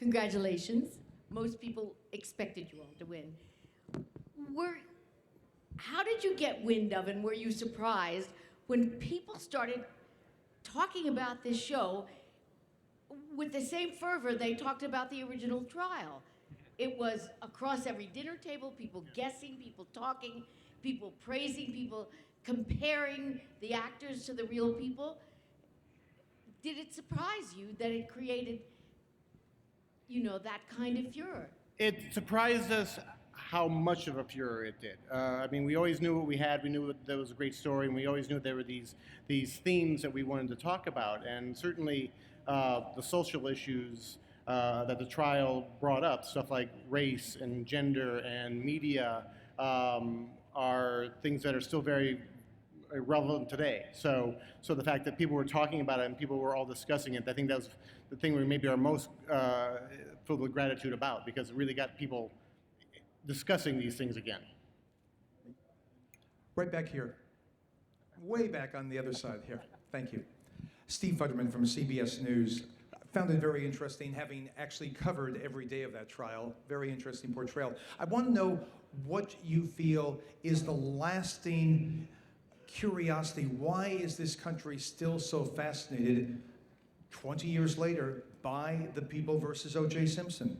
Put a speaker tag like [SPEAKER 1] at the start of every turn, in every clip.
[SPEAKER 1] Congratulations. Most people expected you all to win. How did you get wind of, and were you surprised when people started talking about this show with the same fervor they talked about the original trial? It was across every dinner table, people guessing, people talking, people praising, people comparing the actors to the real people. Did it surprise you that it created, that kind of furor?
[SPEAKER 2] It surprised us how much of a furor it did. I mean, we always knew what we had. We knew there was a great story, and we always knew there were these themes that we wanted to talk about. And certainly, the social issues that the trial brought up, stuff like race and gender and media, are things that are still very relevant today. So the fact that people were talking about it and people were all discussing it, I think that was the thing we maybe are most filled with gratitude about, because it really got people discussing these things again.
[SPEAKER 3] Right back here. Way back on the other side here. Thank you. Steve Futterman from CBS News. Found it very interesting, having actually covered every day of that trial. Very interesting portrayal. I want to know what you feel is the lasting curiosity. Why is this country still so fascinated 20 years later by the People versus O.J. Simpson?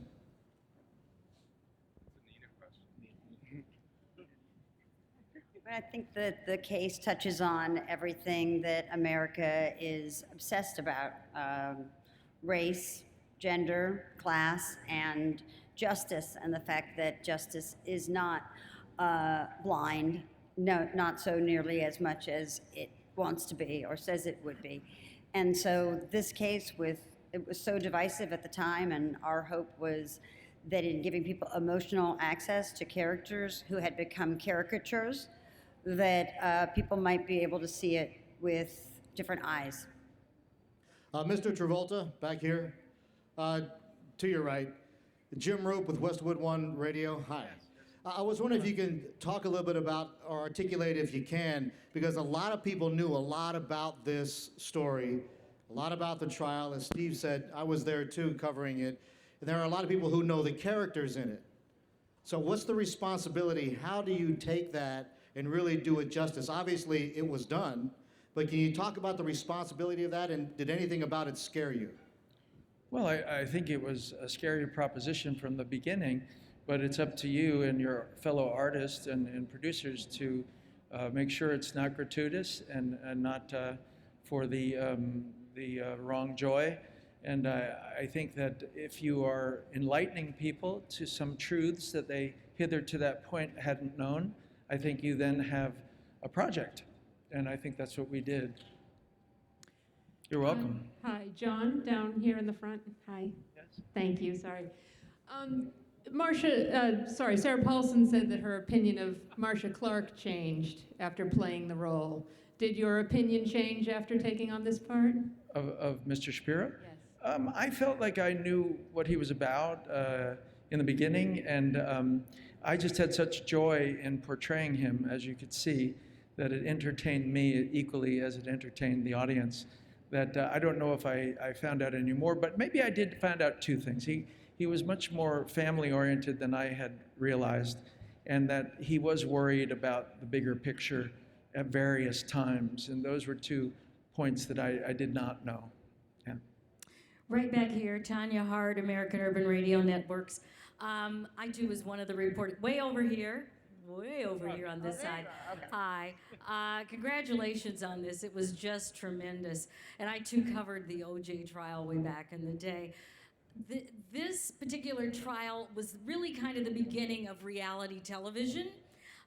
[SPEAKER 4] I think that the case touches on everything that America is obsessed about. Race, gender, class, and justice, and the fact that justice is not blind, no, not so nearly as much as it wants to be or says it would be. And so this case, it was so divisive at the time, and our hope was that in giving people emotional access to characters who had become caricatures, that people might be able to see it with different eyes.
[SPEAKER 5] Mr. Travolta, back here, to your right. Jim Rope with Westwood One Radio. Hi. I was wondering if you can talk a little bit about, or articulate if you can, because a lot of people knew a lot about this story, a lot about the trial. As Steve said, I was there too covering it. And there are a lot of people who know the characters in it. So what's the responsibility? How do you take that and really do it justice? Obviously, it was done, but can you talk about the responsibility of that, and did anything about it scare you?
[SPEAKER 6] Well, I think it was a scary proposition from the beginning, but it's up to you and your fellow artists and producers to make sure it's not gratuitous and not for the wrong joy. And I think that if you are enlightening people to some truths that they hither to that point hadn't known, I think you then have a project. And I think that's what we did. You're welcome.
[SPEAKER 7] Hi, John, down here in the front. Hi.
[SPEAKER 6] Yes.
[SPEAKER 7] Thank you, sorry. Sarah Paulson said that her opinion of Marcia Clark changed after playing the role. Did your opinion change after taking on this part?
[SPEAKER 6] Of Mr. Shapiro?
[SPEAKER 7] Yes.
[SPEAKER 6] I felt like I knew what he was about in the beginning, and I just had such joy in portraying him, as you could see, that it entertained me equally as it entertained the audience. That I don't know if I found out any more, but maybe I did find out two things. He was much more family-oriented than I had realized, and that he was worried about the bigger picture at various times, and those were 2 points that I did not know. Yeah.
[SPEAKER 8] Right back here, Tanya Hart, American Urban Radio Networks. I too was one of the reporters, way over here on this side. Okay. Hi. Congratulations on this. It was just tremendous. And I too covered the OJ trial way back in the day. This particular trial was really kind of the beginning of reality television,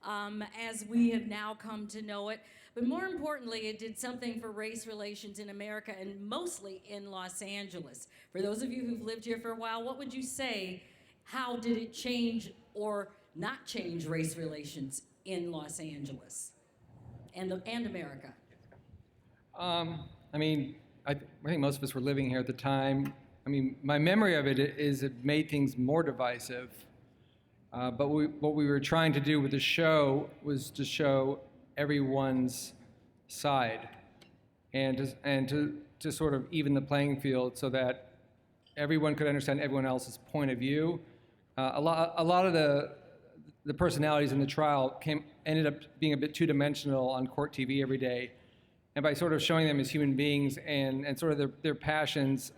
[SPEAKER 8] as we have now come to know it. But more importantly, it did something for race relations in America, and mostly in Los Angeles. For those of you who've lived here for a while, what would you say? How did it change or not change race relations in Los Angeles and America?
[SPEAKER 9] I think most of us were living here at the time. I mean, my memory of it is it made things more divisive. But what we were trying to do with the show was to show everyone's side and to sort of even the playing field so that everyone could understand everyone else's point of view. A lot of the personalities in the trial ended up being a bit two-dimensional on court TV every day. And by sort of showing them as human beings and sort of their passions,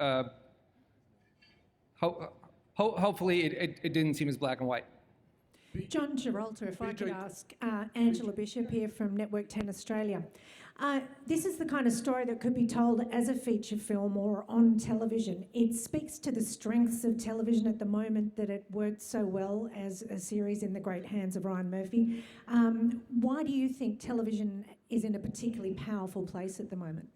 [SPEAKER 9] hopefully it didn't seem as black and white.
[SPEAKER 10] John Giralta, if I could
[SPEAKER 3] BJ.
[SPEAKER 10] ask Angela Bishop here from Network 10 Australia. This is the kind of story that could be told as a feature film or on television. It speaks to the strengths of television at the moment, that it worked so well as a series in the great hands of Ryan Murphy. Why do you think television is in a particularly powerful place at the moment?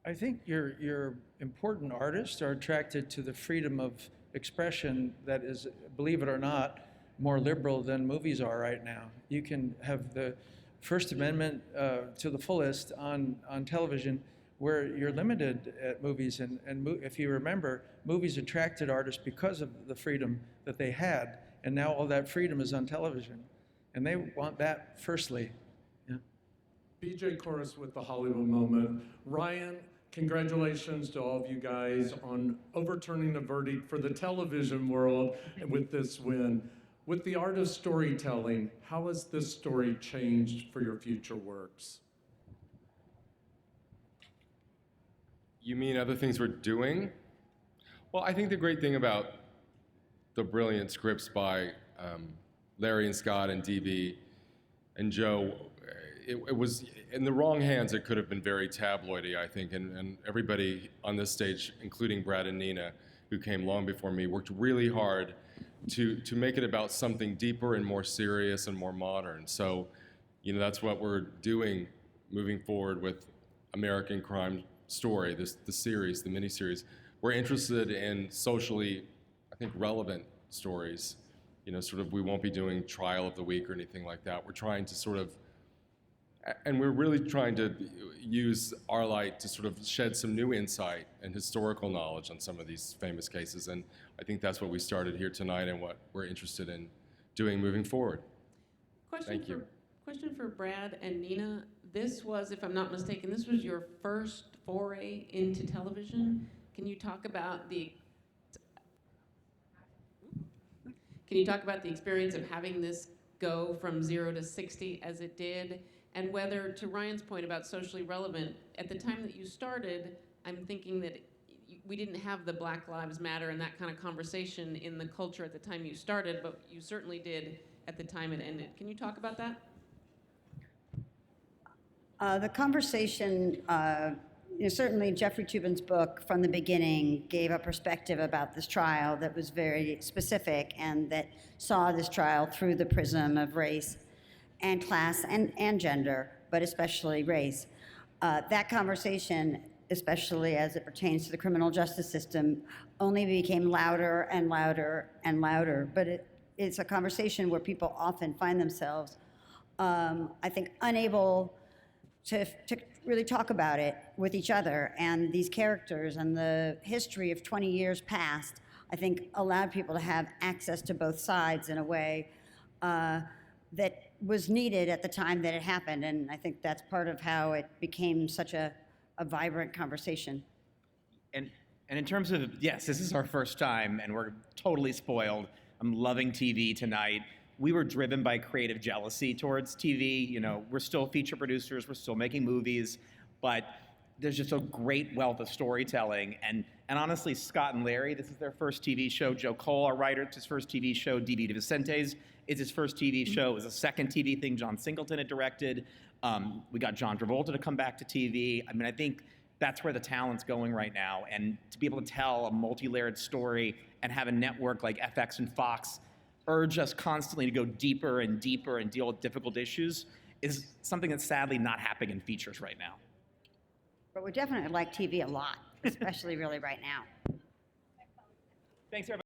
[SPEAKER 6] I think your important artists are attracted to the freedom of expression that is, believe it or not, more liberal than movies are right now. You can have the First Amendment to the fullest on television, where you're limited at movies. And if you remember, movies attracted artists because of the freedom that they had, and now all that freedom is on television. And they want that firstly. Yeah.
[SPEAKER 11] BJ Chorus with the Hollywood Moment. Ryan, congratulations to all of you guys on overturning the verdict for the television world with this win. With the art of storytelling, how has this story changed for your future works?
[SPEAKER 12] You mean other things we're doing? Well, I think the great thing about the brilliant scripts by Larry and Scott and DB and Joe, it was in the wrong hands. It could have been very tabloidy, I think, and everybody on this stage, including Brad and Nina, who came long before me, worked really hard to make it about something deeper and more serious and more modern. So, you know, that's what we're doing moving forward with American Crime Story, the series, the miniseries. We're interested in socially, I think, relevant stories. You know, sort of, we won't be doing trial of the week or anything like that. We're trying to sort of, and we're really trying to use our light to sort of shed some new insight and historical knowledge on some of these famous cases. And I think that's what we started here tonight and what we're interested in doing moving forward. Thank you.
[SPEAKER 13] Question for Brad and Nina. This was, if I'm not mistaken, this was your first foray into television. Can you talk about the experience of having this go from 0 to 60 as it did? And whether, to Ryan's point about socially relevant, at the time that you started, I'm thinking that we didn't have the Black Lives Matter and that kind of conversation in the culture at the time you started, but you certainly did at the time it ended. Can you talk about that?
[SPEAKER 4] The conversation, certainly Jeffrey Toobin's book from the beginning gave a perspective about this trial that was very specific and that saw this trial through the prism of race and class and gender, but especially race. That conversation, especially as it pertains to the criminal justice system, only became louder and louder and louder. But it's a conversation where people often find themselves, I think, unable to really talk about it with each other. And these characters and the history of 20 years past, I think, allowed people to have access to both sides in a way that was needed at the time that it happened. And I think that's part of how it became such a vibrant conversation.
[SPEAKER 14] And in terms of, yes, this is our first time and we're totally spoiled. I'm loving TV tonight. We were driven by creative jealousy towards TV. You know, we're still feature producers, we're still making movies, but there's just a great wealth of storytelling. And honestly, Scott and Larry, this is their first TV show. Joe Cole, our writer, it's his first TV show. D.B. DeVicente's is his first TV show. It was a second TV thing John Singleton had directed. We got John Travolta to come back to TV. I mean, I think that's where the talent's going right now. And to be able to tell a multi-layered story and have a network like FX and Fox urge us constantly to go deeper and deeper and deal with difficult issues is something that's sadly not happening in features right now.
[SPEAKER 4] But we definitely like TV a lot, especially really right now.
[SPEAKER 14] Thanks, everybody.